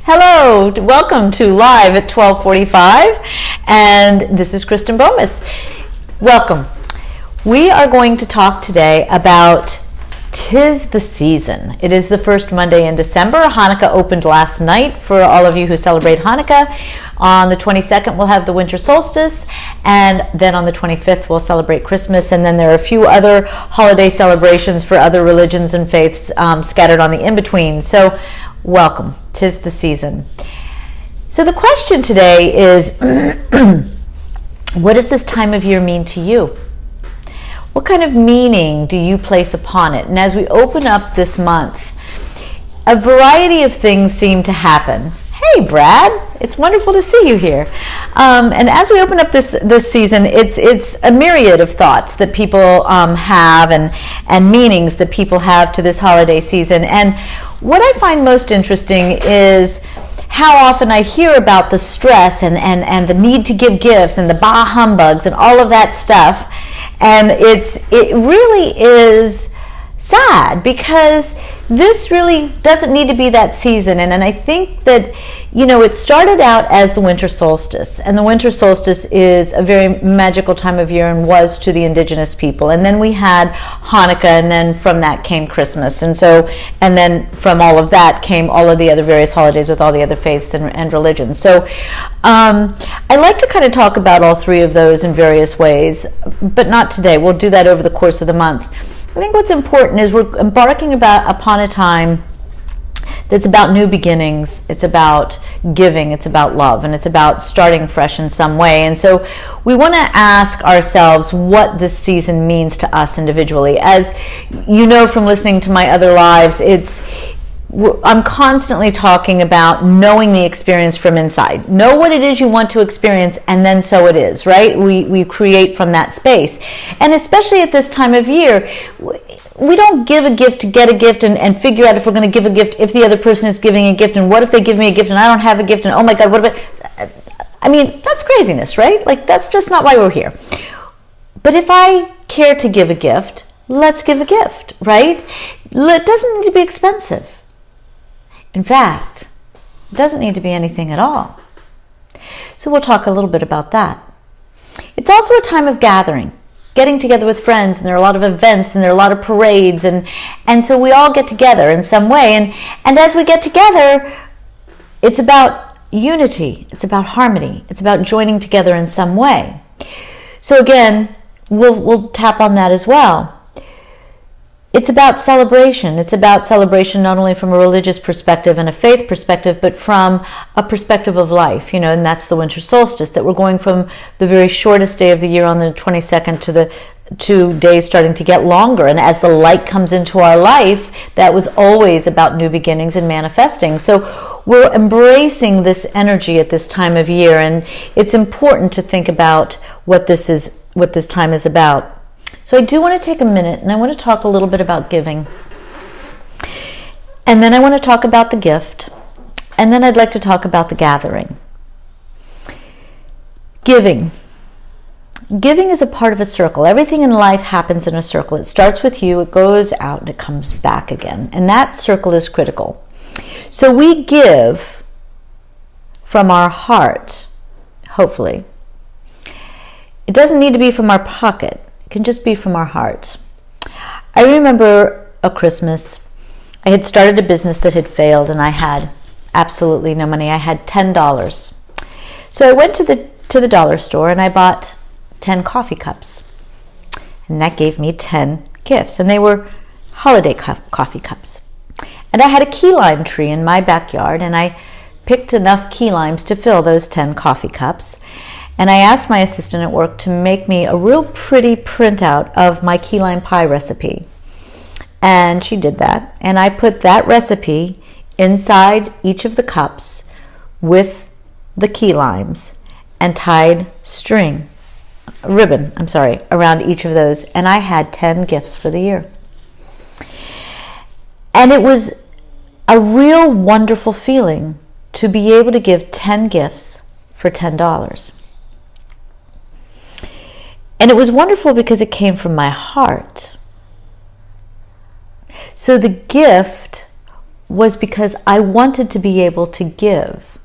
Hello, welcome to Live at 12:45, and this is Kristen Bomas. Welcome. We are going to talk today about 'Tis the Season. It is the first Monday in December. Hanukkah opened last night for all of you who celebrate Hanukkah. On the 22nd, we'll have the winter solstice, and then on the 25th, we'll celebrate Christmas, and then there are a few other holiday celebrations for other religions and faiths scattered on the in-between. So, welcome. 'Tis the season. So the question today is, what does this time of year mean to you? What kind of meaning do you place upon it? And as we open up this month, a variety of things seem to happen. Hey, Brad, it's wonderful to see you here. And as we open up this season, it's a myriad of thoughts that people have and meanings that people have to this holiday season. And what I find most interesting is how often I hear about the stress and the need to give gifts and the bah humbugs and all of that stuff. And it really is sad because this really doesn't need to be that season. And I think that, it started out as the winter solstice. And the winter solstice is a very magical time of year and was to the indigenous people. And then we had Hanukkah, and then from that came Christmas. And then from all of that came all of the other various holidays with all the other faiths and religions. So I like to kind of talk about all three of those in various ways, but not today. We'll do that over the course of the month. I think what's important is we're embarking upon a time that's about new beginnings. It's about giving, it's about love, and it's about starting fresh in some way. And so we want to ask ourselves what this season means to us individually. As you know from listening to my other lives, I'm constantly talking about knowing the experience from inside. Know what it is you want to experience, and then so it is, right? We create from that space. And especially at this time of year, we don't give a gift to get a gift and figure out if we're going to give a gift if the other person is giving a gift, and what if they give me a gift and I don't have a gift, and oh my God, what about... I mean, that's craziness, right? Like, that's just not why we're here. But if I care to give a gift, let's give a gift, right? It doesn't need to be expensive. In fact, it doesn't need to be anything at all. So we'll talk a little bit about that. It's also a time of gathering, getting together with friends, and there are a lot of events, and there are a lot of parades, and so we all get together in some way. And as we get together, it's about unity, it's about harmony, it's about joining together in some way. So again, we'll tap on that as well. It's about celebration. It's about celebration not only from a religious perspective and a faith perspective, but from a perspective of life, and that's the winter solstice, that we're going from the very shortest day of the year on the 22nd to the 2 days starting to get longer. And as the light comes into our life, that was always about new beginnings and manifesting. So we're embracing this energy at this time of year, and it's important to think about what this time is about. So I do want to take a minute, and I want to talk a little bit about giving. And then I want to talk about the gift. And then I'd like to talk about the gathering. Giving. Giving is a part of a circle. Everything in life happens in a circle. It starts with you, it goes out, and it comes back again. And that circle is critical. So we give from our heart, hopefully. It doesn't need to be from our pocket. It can just be from our heart. I remember a Christmas. I had started a business that had failed, and I had absolutely no money. I had $10. So I went to the dollar store, and I bought 10 coffee cups. And that gave me 10 gifts, and they were holiday coffee cups. And I had a key lime tree in my backyard, and I picked enough key limes to fill those 10 coffee cups. And I asked my assistant at work to make me a real pretty printout of my key lime pie recipe. And she did that. And I put that recipe inside each of the cups with the key limes and tied ribbon around each of those. And I had 10 gifts for the year. And it was a real wonderful feeling to be able to give 10 gifts for $10. And it was wonderful because it came from my heart. So the gift was because I wanted to be able to give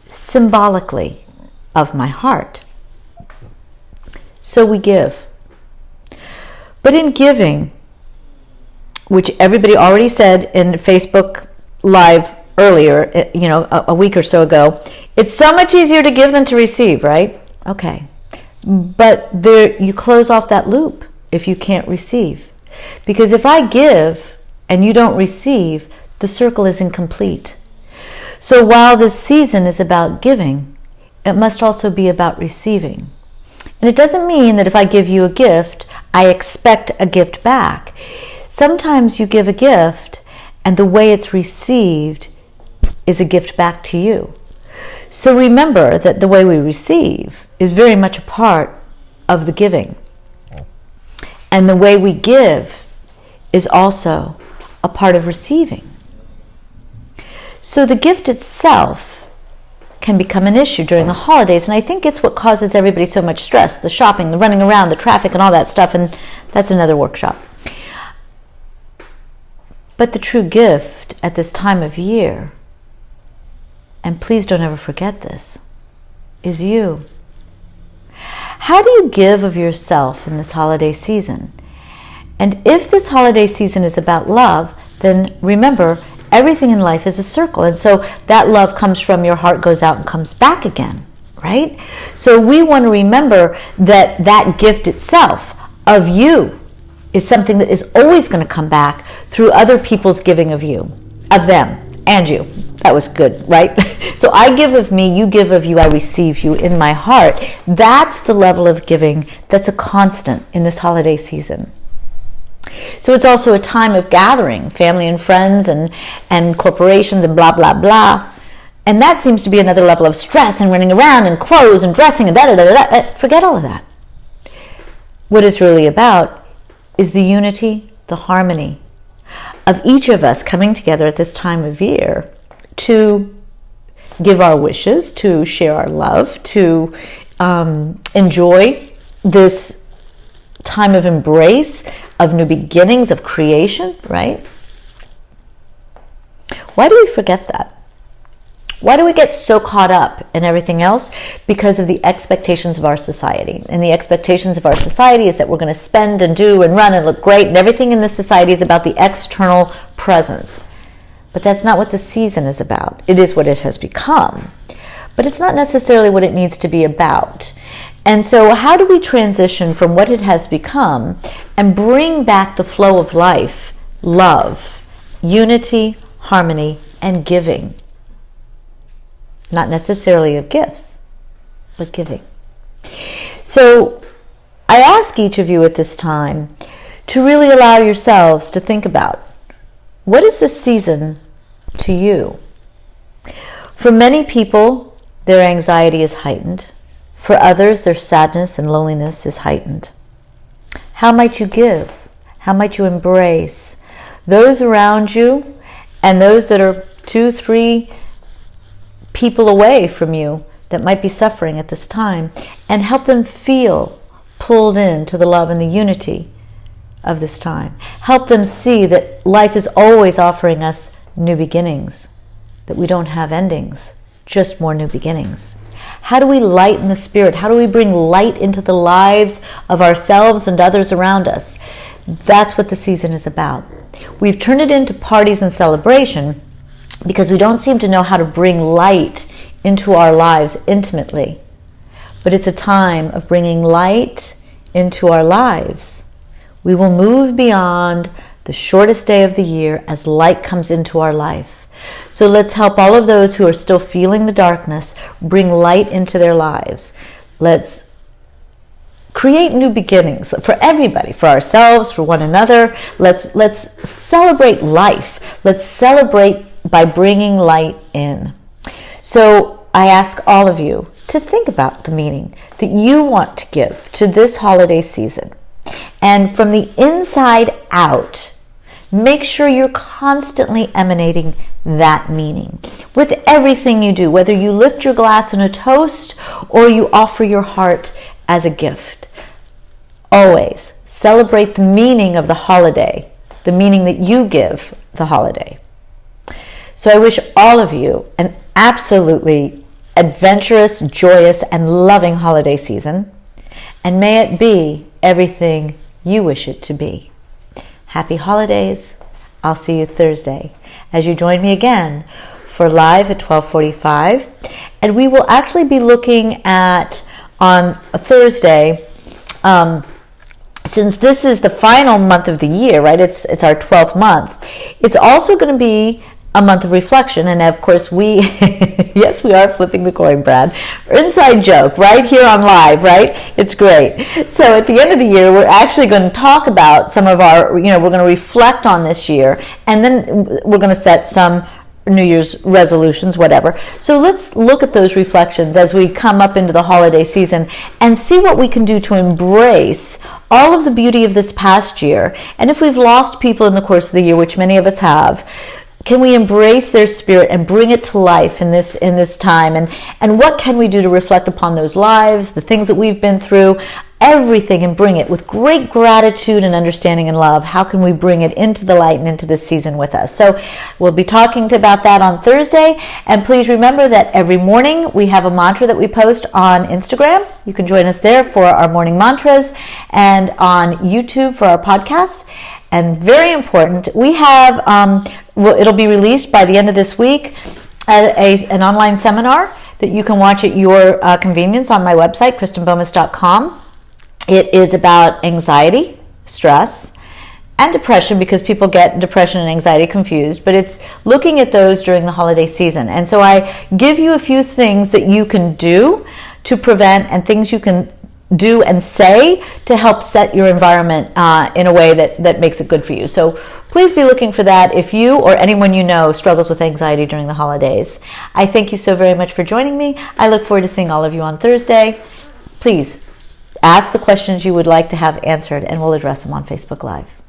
symbolically of my heart. So we give. But in giving, which everybody already said in Facebook Live earlier, a week or so ago, it's so much easier to give than to receive, right? Okay. But you close off that loop if you can't receive. Because if I give and you don't receive, the circle is incomplete. So while this season is about giving, it must also be about receiving. And it doesn't mean that if I give you a gift, I expect a gift back. Sometimes you give a gift and the way it's received is a gift back to you. So remember that the way we receive is very much a part of the giving. And the way we give is also a part of receiving. So the gift itself can become an issue during the holidays, and I think it's what causes everybody so much stress, the shopping, the running around, the traffic, and all that stuff, and that's another workshop. But the true gift at this time of year, and please don't ever forget this, is you. How do you give of yourself in this holiday season? And if this holiday season is about love, then remember, everything in life is a circle. And so that love comes from your heart, goes out and comes back again, right? So we want to remember that that gift itself of you is something that is always going to come back through other people's giving of you, of them, and you. That was good, right? So I give of me, you give of you, I receive you in my heart. That's the level of giving that's a constant in this holiday season. So it's also a time of gathering, family and friends and corporations and blah, blah, blah. And that seems to be another level of stress and running around and clothes and dressing and da-da-da-da-da. Forget all of that. What it's really about is the unity, the harmony of each of us coming together at this time of year to give our wishes, to share our love, to enjoy this time of embrace, of new beginnings, of creation, right? Why do we forget that? Why do we get so caught up in everything else? Because of the expectations of our society. And the expectations of our society is that we're going to spend and do and run and look great, and everything in this society is about the external presence. But that's not what the season is about. It is what it has become, but it's not necessarily what it needs to be about. And so how do we transition from what it has become and bring back the flow of life, love, unity, harmony, and giving? Not necessarily of gifts, but giving. So I ask each of you at this time to really allow yourselves to think about, what is this season to you? For many people, their anxiety is heightened. For others, their sadness and loneliness is heightened. How might you give? How might you embrace those around you and those that are 2, 3 people away from you that might be suffering at this time, and help them feel pulled into the love and the unity of this time? Help them see that life is always offering us new beginnings, that we don't have endings, just more new beginnings. How do we lighten the spirit? How do we bring light into the lives of ourselves and others around us? That's what the season is about. We've turned it into parties and celebration because we don't seem to know how to bring light into our lives intimately. But it's a time of bringing light into our lives. We will move beyond the shortest day of the year as light comes into our life. So let's help all of those who are still feeling the darkness bring light into their lives. Let's create new beginnings for everybody, for ourselves, for one another. Let's celebrate life. Let's celebrate by bringing light in. So I ask all of you to think about the meaning that you want to give to this holiday season. And from the inside out, make sure you're constantly emanating that meaning with everything you do, whether you lift your glass in a toast or you offer your heart as a gift. Always celebrate the meaning of the holiday, the meaning that you give the holiday. So I wish all of you an absolutely adventurous, joyous, and loving holiday season. And may it be everything you wish it to be. Happy holidays. I'll see you Thursday as you join me again for Live at 12:45. And we will actually be looking at, on a Thursday, since this is the final month of the year, right? It's our 12th month. It's also going to be a month of reflection, and of course yes, we are flipping the coin, Brad. Inside joke, right here on Live, right? It's great. So at the end of the year, we're actually going to talk about some of our, we're going to reflect on this year, and then we're going to set some New Year's resolutions, whatever. So let's look at those reflections as we come up into the holiday season and see what we can do to embrace all of the beauty of this past year. And if we've lost people in the course of the year, which many of us have, can we embrace their spirit and bring it to life in this time? And what can we do to reflect upon those lives, the things that we've been through, everything, and bring it with great gratitude and understanding and love? How can we bring it into the light and into this season with us? So we'll be talking about that on Thursday. And please remember that every morning we have a mantra that we post on Instagram. You can join us there for our morning mantras, and on YouTube for our podcasts. And very important, we have, it'll be released by the end of this week, an online seminar that you can watch at your convenience on my website, KristenBomas.com. It is about anxiety, stress, and depression, because people get depression and anxiety confused, but it's looking at those during the holiday season. And so I give you a few things that you can do to prevent, and things you can do and say to help set your environment in a way that makes it good for you. So please be looking for that if you or anyone you know struggles with anxiety during the holidays. I thank you so very much for joining me. I look forward to seeing all of you on Thursday. Please ask the questions you would like to have answered, and we'll address them on Facebook Live.